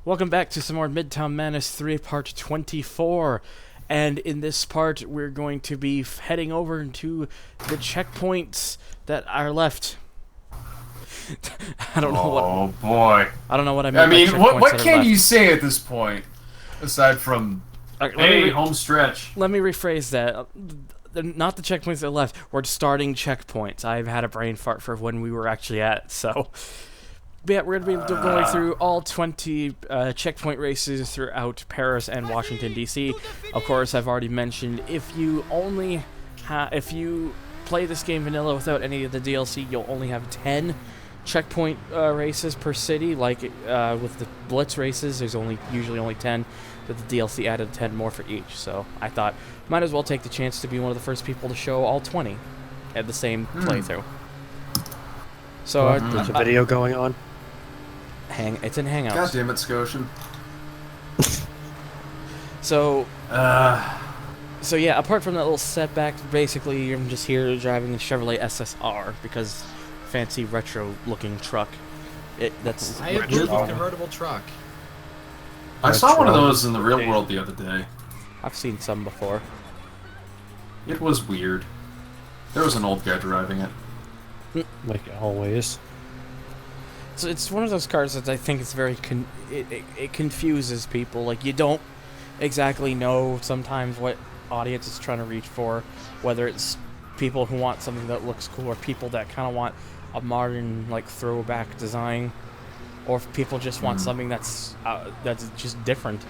Welcome back to some more Midtown Madness 3 part 24. And in this part, we're going to be heading over into the checkpoints that are left. I don't know what. Oh boy! I don't know what I mean. I mean, by what can left. you say at this point, aside from hey, home stretch? Let me rephrase that. Not the checkpoints that are left. We're starting checkpoints. I've had a brain fart for when we were actually at. So, yeah, we're going to be going through all 20 checkpoint races throughout Paris and Washington D.C. Of course, I've already mentioned if you play this game vanilla without any of the DLC, you'll only have 10 checkpoint races per city. Like with the Blitz races, there's usually only 10, but the DLC added 10 more for each. So I thought might as well take the chance to be one of the first people to show all 20 at the same playthrough. So there's a video going on. It's in Hangouts. God damn it, Scotian. So yeah, apart from that little setback, basically I'm just here driving the Chevrolet SSR because fancy retro-looking truck. That's I have a convertible truck. I saw one of those in the real world the other day. I've seen some before. It was weird. There was an old guy driving it. Like always. So it's one of those cars that I think it's very it confuses people. Like, you don't exactly know sometimes what audience is trying to reach for, whether it's people who want something that looks cool or people that kind of want a modern, like, throwback design, or if people just want something that's just different.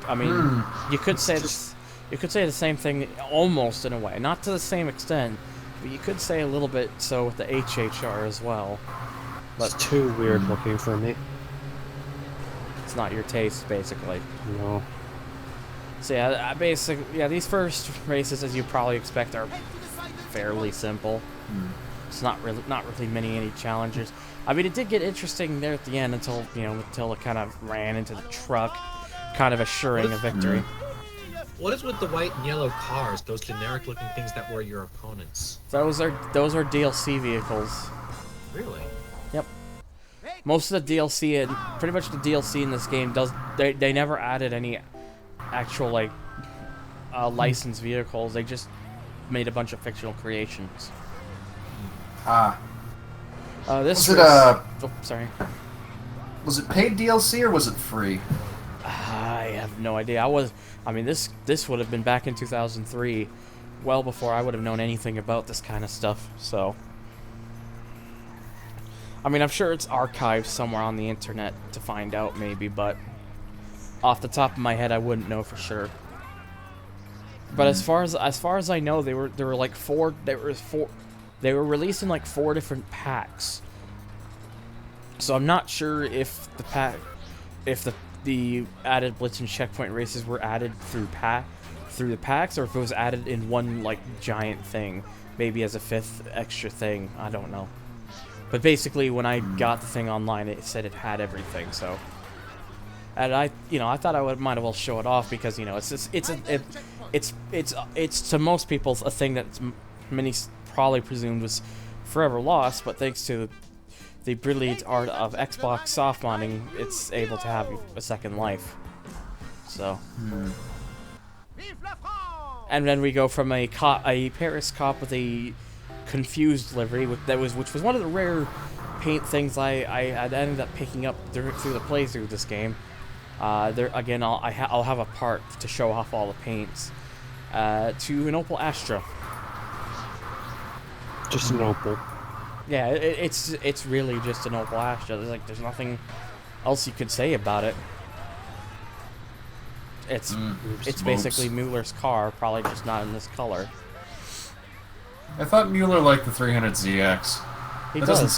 I mean, you could say the same thing almost in a way, not to the same extent, but you could say a little bit so with the HHR as well. But It's too weird looking for me. it's not your taste, basically. No. So yeah, these first races, as you probably expect, are fairly simple. It's not really any challenges. I mean, it did get interesting there at the end until it kind of ran into the truck, kind of assuring a victory. What is with the white and yellow cars, those generic-looking things that were your opponents? Those are DLC vehicles. Really? Yep. Most of the DLC and pretty much the DLC in this game they never added any actual licensed vehicles. They just made a bunch of fictional creations. This sorry. Was it paid DLC or was it free? I have no idea. This would have been back in 2003, well before I would have known anything about this kind of stuff. So, I mean, I'm sure it's archived somewhere on the internet to find out, maybe, but off the top of my head, I wouldn't know for sure. But as far as I know, they were released in like 4 different packs. So I'm not sure if the added Blitz and checkpoint races were added through the packs, or if it was added in one like giant thing, maybe as a 5th extra thing. I don't know. But basically, when I got the thing online, it said it had everything. So, and I thought I might as well show it off because it's to most people a thing that many probably presumed was forever lost, but thanks to the brilliant art of Xbox soft modding, it's able to have a second life. So, and then we go from a Paris cop with a confused livery, which was one of the rare paint things I ended up picking up through the playthrough of this game. There again, I'll have a part to show off all the paints. To an Opel Astra. Just an Opel. Yeah, it's really just an Opel Astra. There's nothing else you could say about it. It's basically Mueller's car, probably just not in this color. I thought Mueller liked the 300ZX. He This does. doesn't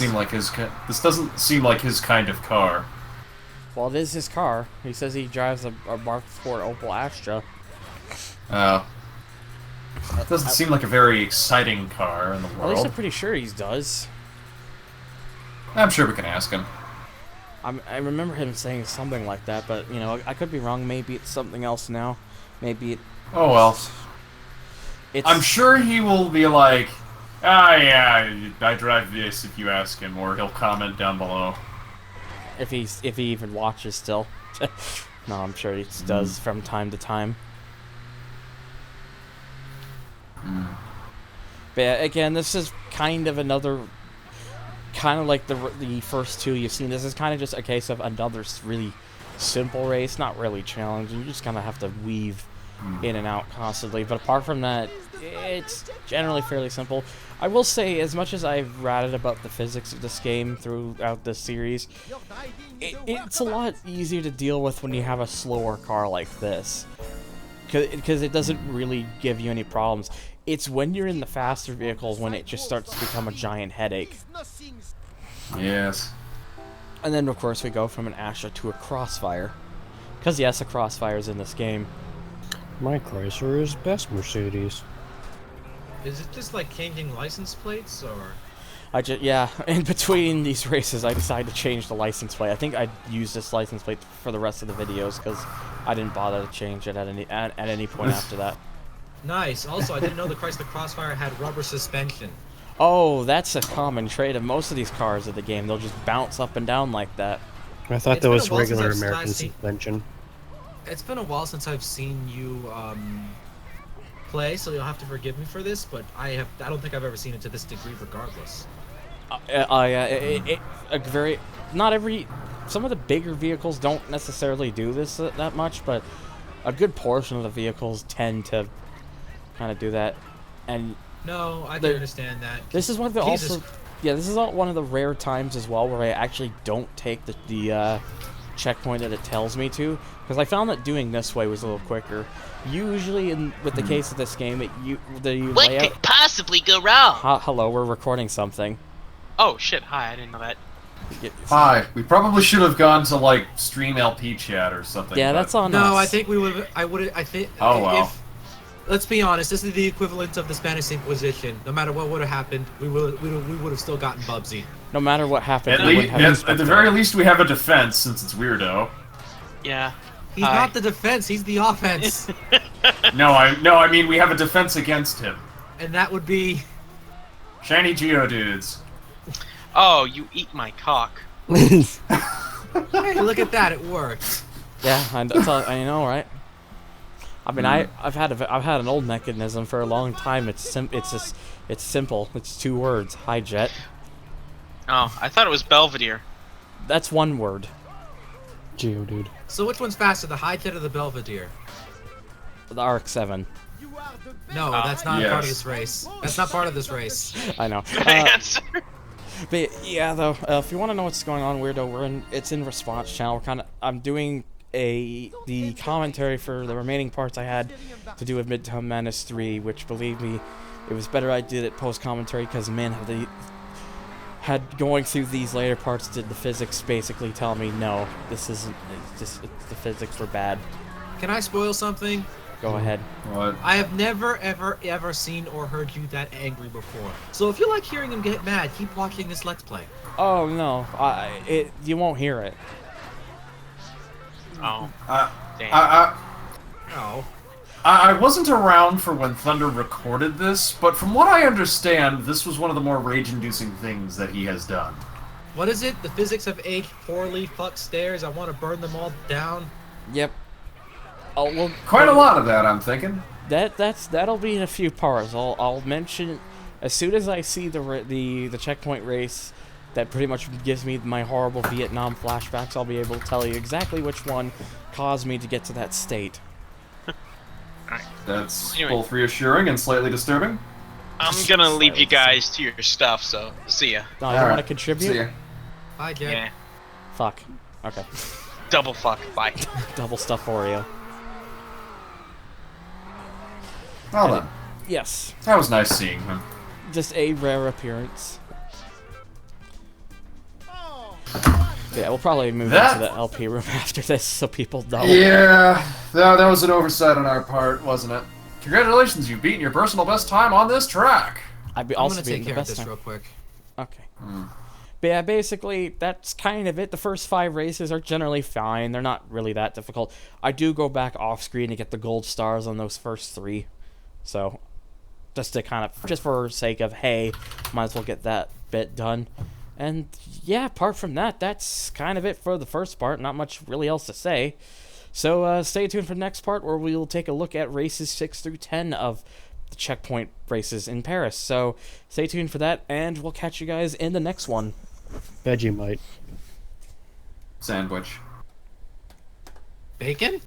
seem like his kind of car. Well, it is his car. He says he drives a Mark IV Opel Astra. Oh. It doesn't seem like a very exciting car in the At world. least I'm pretty sure he does. I'm sure we can ask him. I remember him saying something like that, but I could be wrong. Maybe it's something else now. Maybe it. Oh well. It's. I'm sure he will be like, yeah, I drive this if you ask him, or he'll comment down below. if he even watches still. No, I'm sure he does from time to time. But yeah, again, this is kind of like the first two you've seen. This is kind of just a case of another really simple race, not really challenging. You just kind of have to weave in and out constantly. But apart from that, it's generally fairly simple. I will say, as much as I've ratted about the physics of this game throughout this series, it's a lot easier to deal with when you have a slower car like this. Because it doesn't really give you any problems. It's when you're in the faster vehicles when it just starts to become a giant headache. Yes. And then, of course, we go from an Astra to a Crossfire. Because, yes, a Crossfire is in this game. My Chrysler is best Mercedes. Is it just like changing license plates, or? Yeah, in between these races, I decided to change the license plate. I think I'd use this license plate for the rest of the videos, because I didn't bother to change it at any point after that. Nice. Also, I didn't know the Chrysler Crossfire had rubber suspension. Oh, that's a common trait of most of these cars in the game. They'll just bounce up and down like that. I thought It's that been was a while since regular I've American last seen- suspension. It's been a while since I've seen you play, so you'll have to forgive me for this, but I don't think I've ever seen it to this degree, regardless. Some of the bigger vehicles don't necessarily do this that much, but a good portion of the vehicles tend to kind of do that. And No, I can understand that. this is one of the this is one of the rare times as well where I actually don't take the checkpoint that it tells me to, because I found that doing this way was a little quicker. Usually, with the case of this game, What layout. could possibly go wrong? Hello, we're recording something. Oh shit! Hi, I didn't know that. Hi. We probably should have gone to like Stream LP chat or something. Yeah, but- that's on No, us. I think we would. I think. Oh, well. Let's be honest. This is the equivalent of the Spanish Inquisition. No matter what would have happened, we would have still gotten Bubsy. No matter what happened, At, we least, wouldn't have at the very least, we have a defense since it's Weer Dough. Yeah. He's Hi. not the defense. He's the offense, No, I mean we have a defense against him. and that would be. Shiny Geodudes. Oh, you eat my cock. Hey, look at that! It worked. Yeah, that's all, I know, right? I mean, I've had an old mechanism for a long time. It's simple. It's 2 words. Hi, Jet. Oh, I thought it was Belvedere. That's 1 word. Geodude. So which one's faster, the Hi-Jet or the Belvedere? The RX-7. No, that's not part of Yes. this race. That's not part of this race. I know. Good answer. But yeah, though, if you want to know what's going on, Weirdo, it's in Response channel. I'm doing the commentary for the remaining parts I had to do with Midtown Madness 3, which, believe me, it was better I did it post-commentary, because, man, had going through these later parts, did the physics basically tell me, no, this isn't, the physics were bad. Can I spoil something? Go ahead. What? I have never, ever seen or heard you that angry before. So if you like hearing him get mad, keep watching this Let's Play. Oh, no, you won't hear it. Oh, damn. No. I wasn't around for when Thunder recorded this, but from what I understand, this was one of the more rage-inducing things that he has done. What is it? The physics have aged poorly. Fuck stairs. I want to burn them all down. Yep. Oh, well, Quite a lot of that, I'm thinking. That'll be in a few parts. I'll mention as soon as I see the checkpoint race that pretty much gives me my horrible Vietnam flashbacks. I'll be able to tell you exactly which one caused me to get to that state. That's Anyway. both reassuring and slightly disturbing. I'm gonna leave you guys to your stuff, so see ya. No, you All want to right. contribute? See ya. Hi, Jet. Yeah. Fuck. Okay. Double fuck. Bye. Double stuff Oreo. Well then, Yes. that was nice seeing him. Just a rare appearance. Yeah, we'll probably move That- into the LP room after this so people know. Yeah, that was an oversight on our part, wasn't it? Congratulations, you've beaten your personal best time on this track. I'd be I'm also gonna being take the care of best this time. real quick. Okay. But yeah, basically, that's kind of it. The first 5 races are generally fine. They're not really that difficult. I do go back off screen to get the gold stars on those first 3. So, just for sake of, hey, might as well get that bit done. And yeah, apart from that, that's kind of it for the first part. Not much really else to say. So stay tuned for the next part where we'll take a look at races 6 through 10 of the checkpoint races in Paris. So stay tuned for that, and we'll catch you guys in the next one. Vegemite. Sandwich. Bacon?